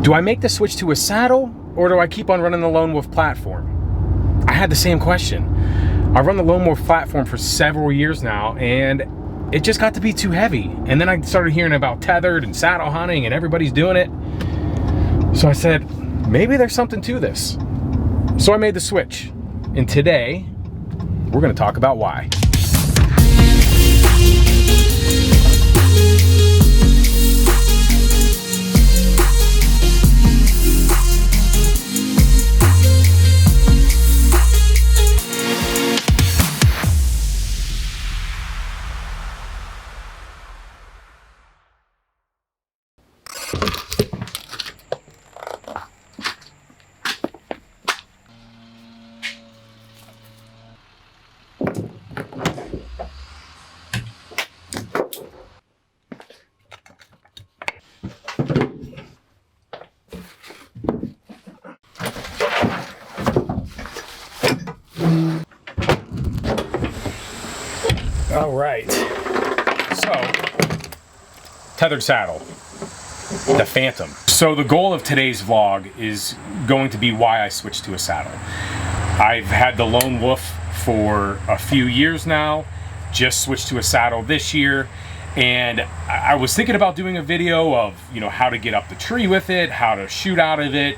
Do I make the switch to a saddle, or do I keep on running the Lone Wolf platform? I had the same question. I've run the Lone Wolf platform for several years now, and it just got to be too heavy. And then I started hearing about Tethrd and saddle hunting, and everybody's doing it. So I said, maybe there's something to this. So I made the switch. And today, we're gonna talk about why. All right, so tethered saddle, the Phantom. So the goal of today's vlog is going to be why I switched to a saddle. I've had the Lone Wolf for a few years now, just switched to a saddle this year, and I was thinking about doing a video of, you know, how to get up the tree with it, how to shoot out of it,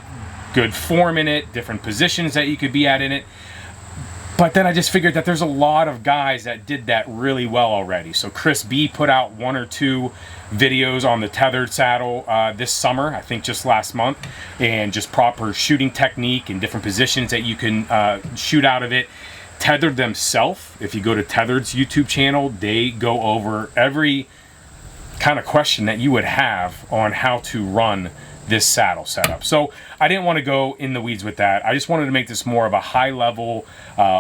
good form in it, different positions that you could be at in it. But then I just figured that there's a lot of guys that did that really well already. So Chris B put out 1 or 2 videos on the tethered saddle this summer, I think just last month, and just proper shooting technique and different positions that you can shoot out of it. Tethrd themselves, if you go to Tethrd's YouTube channel, they go over every kind of question that you would have on how to run this saddle setup. So I didn't want to go in the weeds with that. I just wanted to make this more of a high level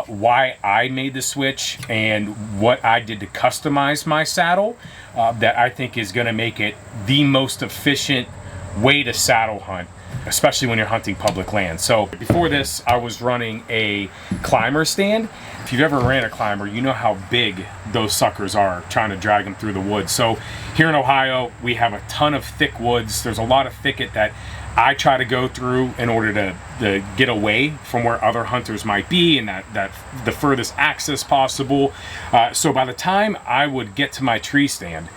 why I made the switch and what I did to customize my saddle that I think is going to make it the most efficient way to saddle hunt, especially when you're hunting public land. So before this, I was running a climber stand. If you've ever ran a climber, you know how big those suckers are, trying to drag them through the woods. So here in Ohio, we have a ton of thick woods. There's a lot of thicket that I try to go through in order to get away from where other hunters might be, and that the furthest access possible. So by the time I would get to my tree stand,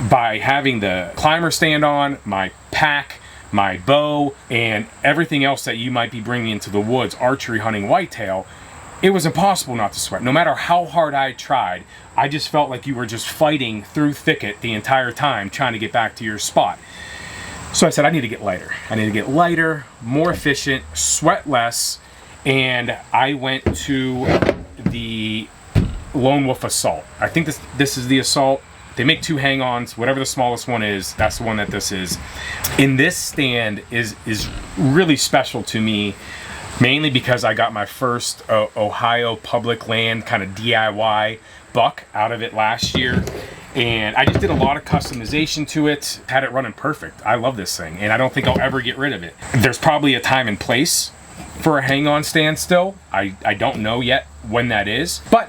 by having the climber stand on, my pack, my bow, and everything else that you might be bringing into the woods, archery, hunting whitetail, it was impossible not to sweat. No matter how hard I tried, I just felt like you were just fighting through thicket the entire time trying to get back to your spot. So I said, I need to get lighter. I need to get lighter, more efficient, sweat less, and I went to the Lone Wolf Assault. I think this is the Assault. They make 2 hang-ons. Whatever the smallest one is, that's the one that this is. And this stand is really special to me, mainly because I got my first Ohio public land kind of DIY buck out of it last year. And I just did a lot of customization to it, had it running perfect. I love this thing, and I don't think I'll ever get rid of it. There's probably a time and place for a hang-on stand still. I don't know yet when that is, but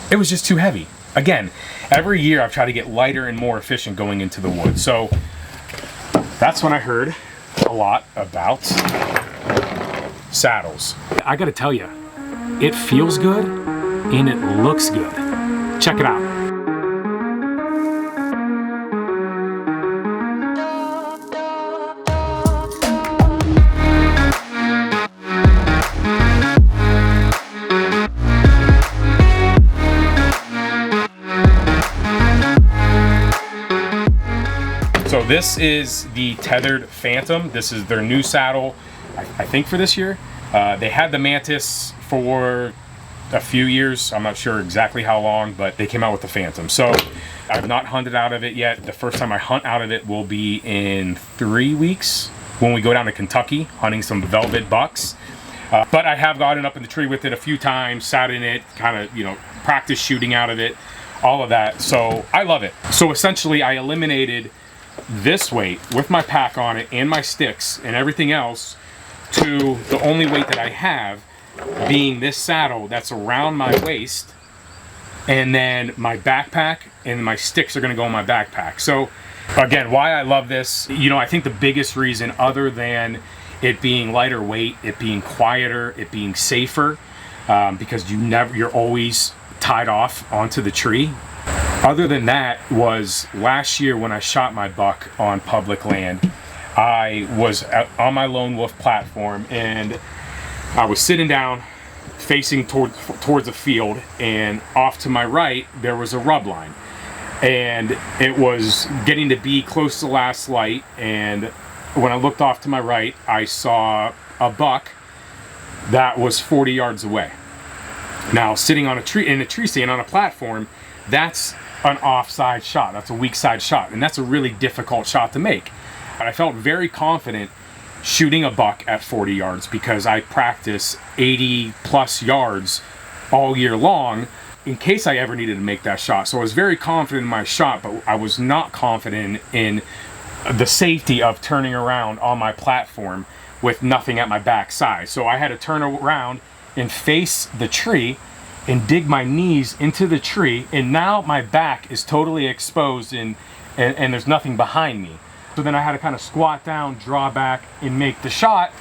it was just too heavy. Again, every year I've tried to get lighter and more efficient going into the woods. So that's when I heard a lot about saddles. I gotta tell you, it feels good and it looks good. Check it out. So this is the Tethered Phantom. This is their new saddle, I think for this year. They had the Mantis for a few years. I'm not sure exactly how long, but they came out with the Phantom. So I've not hunted out of it yet. The first time I hunt out of it will be in 3 weeks when we go down to Kentucky hunting some velvet bucks. But I have gotten up in the tree with it a few times, sat in it, kind of, you know, practice shooting out of it, all of that. So I love it. So essentially I eliminated this weight with my pack on it and my sticks and everything else to the only weight that I have being this saddle that's around my waist, and then my backpack and my sticks are going to go in my backpack. So Again, why I love this, you know, I think the biggest reason, other than it being lighter weight, it being quieter, it being safer, because you're always tied off onto the tree. Other than that, was last year when I shot my buck on public land, I was on my lone wolf platform, and I was sitting down facing towards a field, and off to my right there was a rub line, and it was getting to be close to last light, and when I looked off to my right, I saw a buck that was 40 yards away. Now, sitting on a tree stand on a platform, that's an offside shot. That's a weak side shot, and that's a really difficult shot to make. I felt very confident shooting a buck at 40 yards because I practice 80 plus yards all year long in case I ever needed to make that shot. So I was very confident in my shot, but I was not confident in the safety of turning around on my platform with nothing at my backside. So I had to turn around and face the tree and dig my knees into the tree, and now my back is totally exposed and there's nothing behind me. So then I had to kind of squat down, draw back, and make the shot.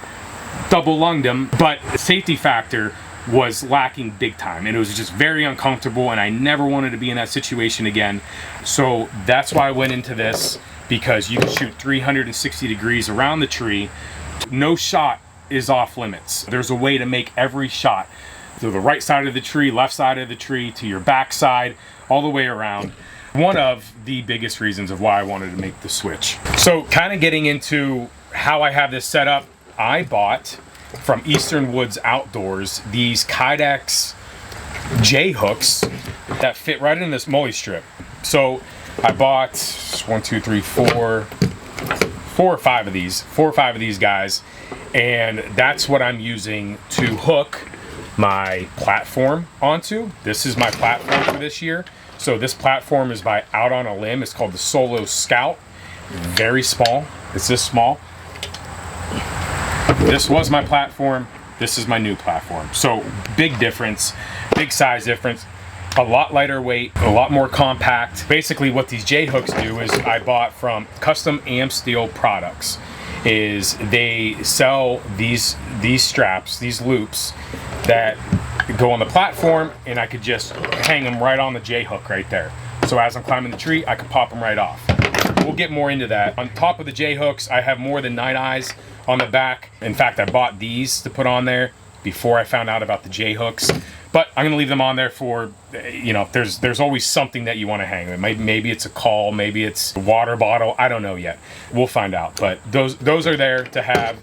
Double lunged him, but the safety factor was lacking big time, and it was just very uncomfortable, and I never wanted to be in that situation again. So that's why I went into this, because you can shoot 360 degrees around the tree. No shot is off limits. There's a way to make every shot to the right side of the tree, left side of the tree, to your back side, all the way around. One of the biggest reasons of why I wanted to make the switch. So kind of getting into how I have this set up, I bought from Eastern Woods Outdoors these Kydex J Hooks that fit right in this molly strip. So I bought 4 or 5 of these guys, and that's what I'm using to hook my platform onto. This is my platform for this year. So this platform is by Out on a Limb. It's called the Solo Scout. Very small. It's this small. This was my platform. This is my new platform. So big difference, big size difference. A lot lighter weight, a lot more compact. Basically what these J Hooks do is I bought from Custom Amsteel Products. Is they sell these straps, these loops that go on the platform, and I could just hang them right on the J hook right there. So as I'm climbing the tree, I can pop them right off. We'll get more into that. On top of the J hooks, I have more than 9 eyes on the back. In fact, I bought these to put on there before I found out about the J hooks. But I'm gonna leave them on there for, you know, there's always something that you want to hang. Maybe it's a call, maybe it's a water bottle. I don't know yet. We'll find out. But those are there to have.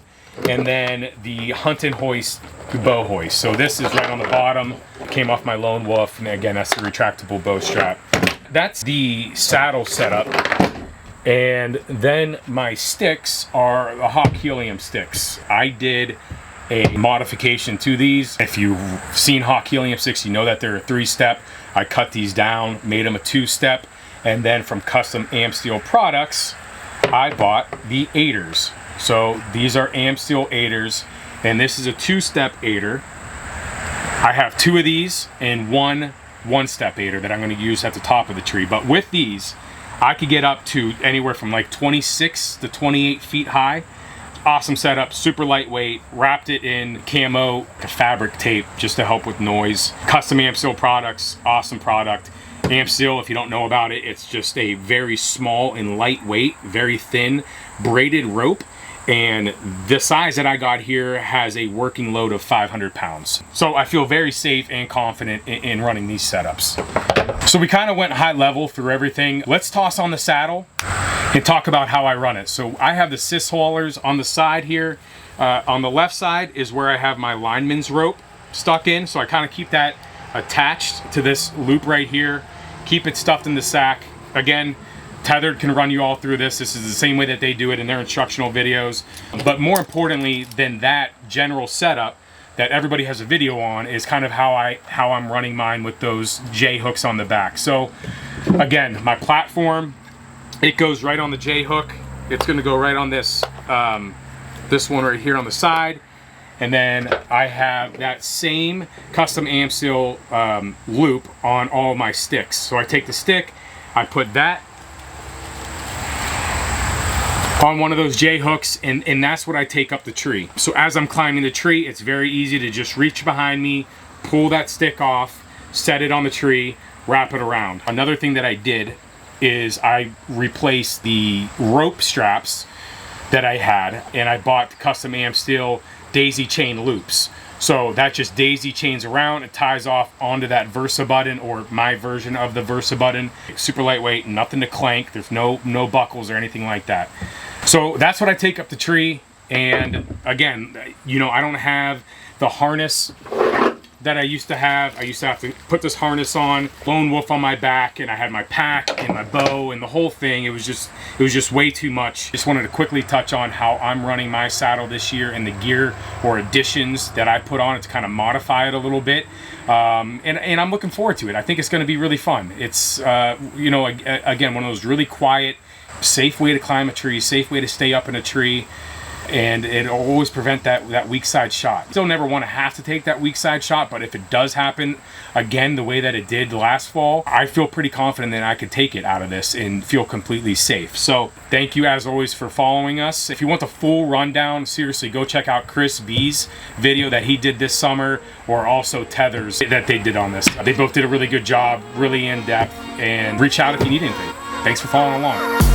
And then the Hunt and Hoist bow hoist. So this is right on the bottom. Came off my Lone Wolf, and again, that's the retractable bow strap. That's the saddle setup. And then my sticks are the Hawk Helium sticks. I did a modification to these. If you've seen Hawk Helium sticks, you know that they're a 3-step. I cut these down, made them a 2-step, and then from Custom Amsteel Products, I bought the aiders. So these are Amsteel aiders, and this is a 2-step aider. I have 2 of these and one 1-step aider that I'm going to use at the top of the tree. But with these, I could get up to anywhere from like 26 to 28 feet high. Awesome setup, super lightweight, wrapped it in camo fabric tape just to help with noise. Custom Amsteel Products, awesome product. Amsteel, if you don't know about it, it's just a very small and lightweight, very thin braided rope. And the size that I got here has a working load of 500 pounds. So I feel very safe and confident in running these setups. So we kind of went high level through everything. Let's toss on the saddle and talk about how I run it. So I have the cis haulers on the side here. On the left side is where I have my lineman's rope stuck in. So I kind of keep that attached to this loop right here. Keep it stuffed in the sack. Again, Tethrd can run you all through this. This is the same way that they do it in their instructional videos. But more importantly than that general setup that everybody has a video on is kind of how I'm running mine with those J hooks on the back. So again, my platform, it goes right on the J hook. It's going to go right on this this one right here on the side. And then I have that same Custom Amsteel loop on all my sticks. So I take the stick, I put that on one of those J hooks, and that's what I take up the tree. So as I'm climbing the tree, it's very easy to just reach behind me, pull that stick off, set it on the tree, wrap it around. Another thing that I did is I replaced the rope straps that I had, and I bought custom AM steel daisy chain loops. So that just daisy chains around, it ties off onto that Versa button, or my version of the Versa button. Super lightweight, nothing to clank, there's no buckles or anything like that. So that's what I take up the tree. And again, you know, I don't have the harness that I used to have. I used to have to put this harness on, lone wolf on my back, and I had my pack and my bow and the whole thing. It was just way too much. Just wanted to quickly touch on how I'm running my saddle this year and the gear or additions that I put on it to kind of modify it a little bit. And I'm looking forward to it. I think it's going to be really fun. It's, you know, again, one of those really quiet, safe way to climb a tree, safe way to stay up in a tree. And it'll always prevent that weak side shot. Still never want to have to take that weak side shot, but if it does happen again the way that it did last fall, I feel pretty confident that I could take it out of this and feel completely safe. So thank you as always for following us. If you want the full rundown, seriously, go check out Chris V's video that he did this summer, or also Tethr's that they did on this. They both did a really good job, really in depth, and reach out if you need anything. Thanks for following along.